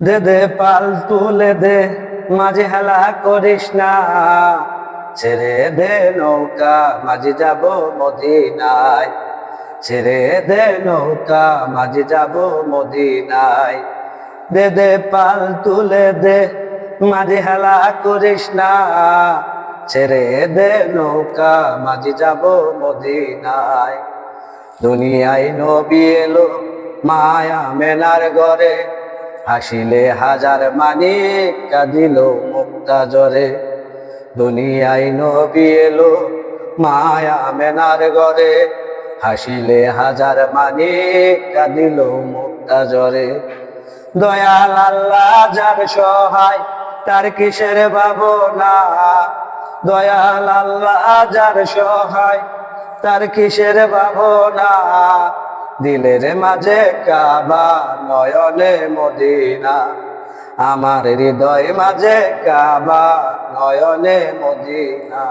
দে দে পাল তুলে দে, মাঝে হেলা করিস না। ছেড়ে দে নৌকা, মাঝে যাব মদিনায়। ছেড়ে দে নৌকা, মাঝে যাব মদিনায়। দে দে পাল তুলে দে, মাঝে হেলা করিস না। ছেড়ে দে নৌকা, মাঝে যাব মদিনায়। দুনিয়ায় নবী এলো মায়া মেনার ঘরে, হাসিলে হাজার মানিক কাঁদিল মুক্তা জরে। দুনিয়ায় নবী এলো মায়া মেনার ঘরে, হাসিলে হাজার মানিক কাঁদিল মুক্তা জরে। দয়াল আল্লাহ যার সহায়, তার কিসের ভাবনা। দয়াল আল্লাহ যার সহায়, তার কিসের ভাবনা। দিলের মাঝে কাবা, নয়নে মদিনা। আমার হৃদয় মাঝে কাবা, নয়নে মদিনা।